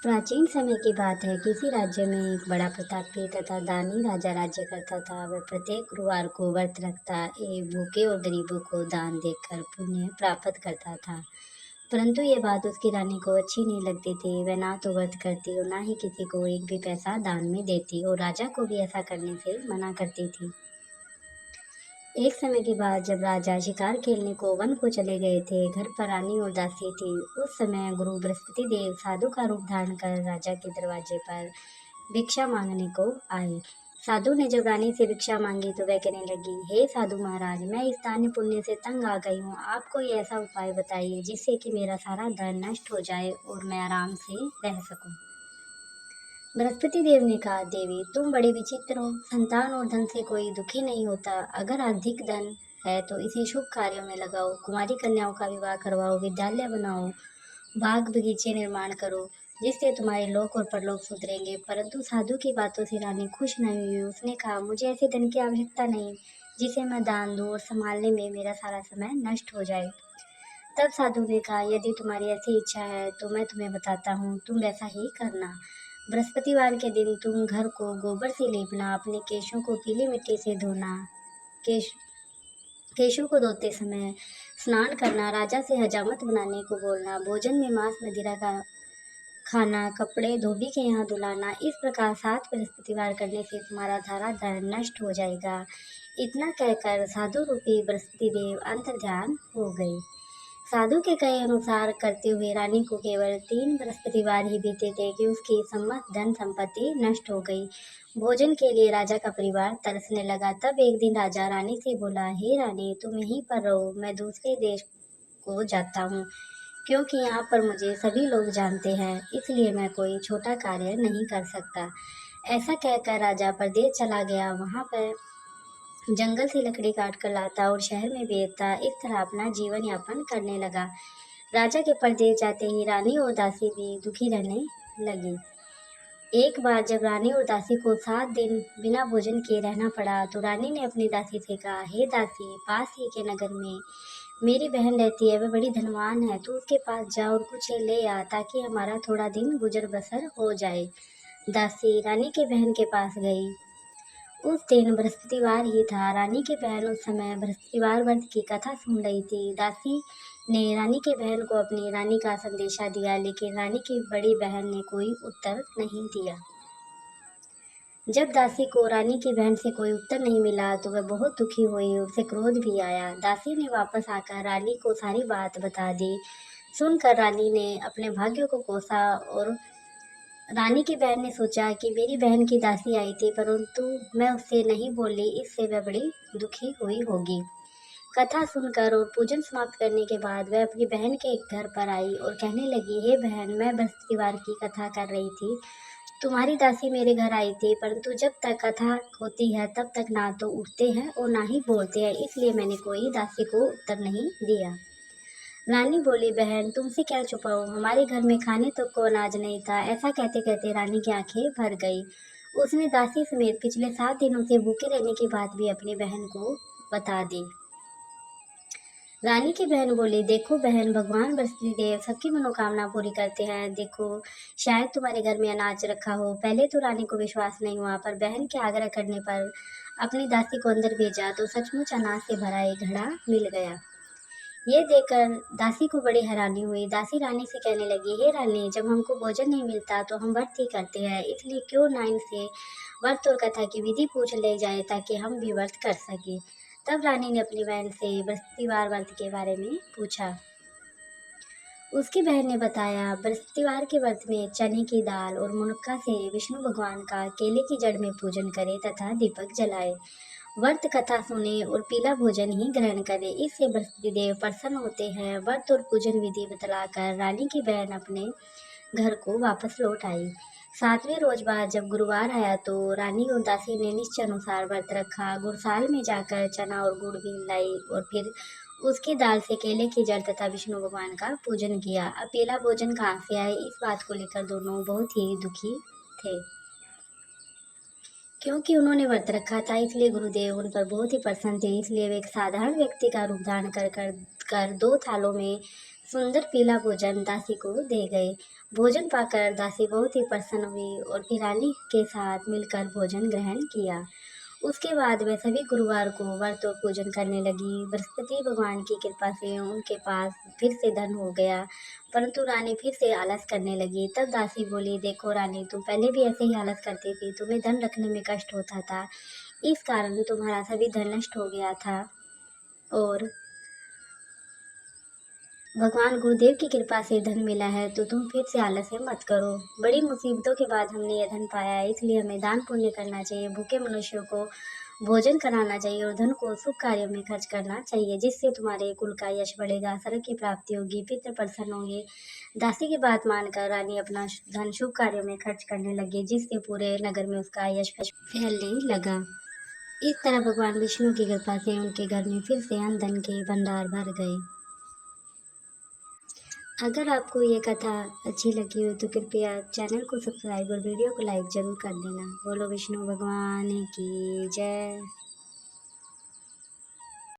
प्राचीन समय की बात है। किसी राज्य में एक बड़ा प्रतापी तथा दानी राजा राज्य करता था। वह प्रत्येक गुरुवार को व्रत रखता एवं भूखे और गरीबों को दान देकर पुण्य प्राप्त करता था। परंतु ये बात उसकी रानी को अच्छी नहीं लगती थी। वह ना तो व्रत करती और ना ही किसी को एक भी पैसा दान में देती और राजा को भी ऐसा करने से मना करती थी। एक समय के बाद जब राजा शिकार खेलने को वन को चले गए थे, घर पर रानी और दासी थी। उस समय गुरु बृहस्पति देव साधु का रूप धारण कर राजा के दरवाजे पर भिक्षा मांगने को आए। साधु ने जब रानी से भिक्षा मांगी तो वह कहने लगी, हे साधु महाराज, मैं इस दान्य पुण्य से तंग आ गई हूँ। आप कोई ऐसा उपाय बताइए जिससे कि मेरा सारा धन नष्ट हो जाए और मैं आराम से रह सकूं। बृहस्पति देव ने कहा, देवी तुम बड़े विचित्र हो। संतान और धन से कोई दुखी नहीं होता। अगर अधिक धन है तो इसे शुभ कार्यों में लगाओ, कुमारी कन्याओं का विवाह करवाओ, विद्यालय बनाओ, बाग बगीचे निर्माण करो, जिससे तुम्हारे लोक और परलोक सुधरेंगे। परंतु साधु की बातों से रानी खुश नहीं हुई। उसने कहा, मुझे ऐसे धन की आवश्यकता नहीं जिसे मैं दान दूं और संभालने में मेरा सारा समय नष्ट हो जाए। तब साधु ने कहा, यदि तुम्हारी ऐसी इच्छा है तो मैं तुम्हें बताता हूँ, तुम वैसा ही करना। बृहस्पतिवार के दिन तुम घर को गोबर से लीपना, अपने केशों को पीली मिट्टी से धोना, केश केशों को धोते समय स्नान करना, राजा से हजामत बनाने को बोलना, भोजन में मांस मदिरा का खाना, कपड़े धोबी के यहाँ धुलाना। इस प्रकार 7 बृहस्पतिवार करने से तुम्हारा सारा धन नष्ट हो जाएगा। इतना कहकर साधु रूपी बृहस्पति देव अंतर्ध्यान हो गए। साधु के कहे अनुसार करते हुए रानी को केवल 3 बृहस्पतिवार ही बीते थे कि उसकी समस्त धन संपत्ति नष्ट हो गई। भोजन के लिए राजा का परिवार तरसने लगा। तब एक दिन राजा रानी से बोला, हे रानी, तुम यहीं पर रहो, मैं दूसरे देश को जाता हूँ, क्योंकि यहाँ पर मुझे सभी लोग जानते हैं, इसलिए मैं कोई छोटा कार्य नहीं कर सकता। ऐसा कहकर राजा परदेश चला गया। वहाँ पर जंगल से लकड़ी काट कर लाता और शहर में बेचता। इस तरह अपना जीवन यापन करने लगा। राजा के परदेश जाते ही रानी और दासी भी दुखी रहने लगी। एक बार जब रानी और दासी को 7 दिन बिना भोजन किए रहना पड़ा तो रानी ने अपनी दासी से कहा, हे दासी, पास ही के नगर में मेरी बहन रहती है, वह बड़ी धनवान है, तू उसके पास जा और कुछ ले आ ताकि हमारा थोड़ा दिन गुजर बसर हो जाए। दासी रानी के बहन के पास गई। उस दिन बृहस्पतिवार ही था। रानी की बहन उस समय बृहस्पतिवार व्रत की कथा सुन रही थी। दासी ने रानी की बहन को अपनी रानी का संदेशा दिया, लेकिन रानी की बड़ी बहन ने कोई उत्तर नहीं दिया। जब दासी को रानी की बहन से कोई उत्तर नहीं मिला तो वह बहुत दुखी हुई, उसे क्रोध भी आया। दासी ने वापस आकर रानी को सारी बात बता दी। सुनकर रानी ने अपने भाग्य को कोसा और रानी की बहन ने सोचा कि मेरी बहन की दासी आई थी, परंतु मैं उससे नहीं बोली, इससे वह बड़ी दुखी हुई होगी। कथा सुनकर और पूजन समाप्त करने के बाद वह अपनी बहन के घर पर आई और कहने लगी, हे बहन, मैं बृहस्पतिवार की कथा कर रही थी। तुम्हारी दासी मेरे घर आई थी, परंतु जब तक कथा होती है तब तक ना तो उठते हैं और ना ही बोलते हैं, इसलिए मैंने कोई दासी को उत्तर नहीं दिया। रानी बोली, बहन, तुमसे क्या छुपाऊं, हमारे घर में खाने तक को अनाज नहीं था। ऐसा कहते कहते रानी की आंखें भर गई। उसने दासी समेत पिछले 7 दिनों से भूखे रहने की बात भी अपनी बहन को बता दी। रानी की बहन बोली, देखो बहन, भगवान बृहस्पति देव सबकी मनोकामना पूरी करते हैं। देखो, शायद तुम्हारे घर में अनाज रखा हो। पहले तो रानी को विश्वास नहीं हुआ, पर बहन के आग्रह करने पर अपनी दासी को अंदर भेजा तो सचमुच अनाज से भरा एक घड़ा मिल गया। ये देखकर दासी को बड़ी हैरानी हुई। दासी रानी से कहने लगी, हे रानी, जब हमको भोजन नहीं मिलता तो हम व्रत ही करते हैं, इसलिए क्यों ना इनसे व्रत और कथा की विधि पूछ ले जाए ताकि हम भी व्रत कर सके। तब रानी ने अपनी बहन से बृहस्पतिवार व्रत के बारे में पूछा। उसकी बहन ने बताया, बृहस्पतिवार के व्रत में चने की दाल और मुनक्का से विष्णु भगवान का केले की जड़ में पूजन करे तथा दीपक जलाए, व्रत कथा सुने और पीला भोजन ही ग्रहण करे, इससे बृहस्पति देव प्रसन्न होते हैं। व्रत और पूजन विधि बतलाकर रानी की बहन अपने घर को वापस लौट आई। 7वें रोज बाद जब गुरुवार आया तो रानी और दासी ने निश्चय अनुसार व्रत रखा। गुड़साल में जाकर चना और गुड़ भी लाई और फिर उसकी दाल से केले की जड़ तथा विष्णु भगवान का पूजन किया। अब पीला भोजन कहाँ से आए, इस बात को लेकर दोनों बहुत ही दुखी थे। क्योंकि उन्होंने व्रत रखा था, इसलिए गुरुदेव उन पर बहुत ही प्रसन्न थे। इसलिए वे एक साधारण व्यक्ति का रूप धारण कर 2 थालों में सुंदर पीला भोजन दासी को दे गए। भोजन पाकर दासी बहुत ही प्रसन्न हुई और फिर रानी के साथ मिलकर भोजन ग्रहण किया। उसके बाद वे सभी गुरुवार को व्रत और पूजन करने लगी। बृहस्पति भगवान की कृपा से उनके पास फिर से धन हो गया, परंतु रानी फिर से आलस करने लगी। तब दासी बोली, देखो रानी, तुम पहले भी ऐसे ही आलस करती थी, तुम्हें धन रखने में कष्ट होता था, इस कारण तुम्हारा सभी धन नष्ट हो गया था, और भगवान गुरुदेव की कृपा से धन मिला है, तो तुम फिर से आलस्य मत करो। बड़ी मुसीबतों के बाद हमने यह धन पाया है, इसलिए हमें दान पुण्य करना चाहिए, भूखे मनुष्यों को भोजन कराना चाहिए और धन को शुभ कार्यों में खर्च करना चाहिए, जिससे तुम्हारे कुल का यश बढ़ेगा, स्वर्ग की प्राप्ति होगी, पितृ प्रसन्न होंगे। दासी की बात मानकर रानी अपना धन शुभ कार्यों में खर्च करने लगी, जिससे पूरे नगर में उसका यश फैलने लगा। इस तरह भगवान विष्णु की कृपा से उनके घर में फिर से अन्न धन के भंडार भर गए। अगर आपको ये कथा अच्छी लगी हो तो कृपया चैनल को सब्सक्राइब और वीडियो को लाइक ज़रूर कर देना। बोलो विष्णु भगवान की जय।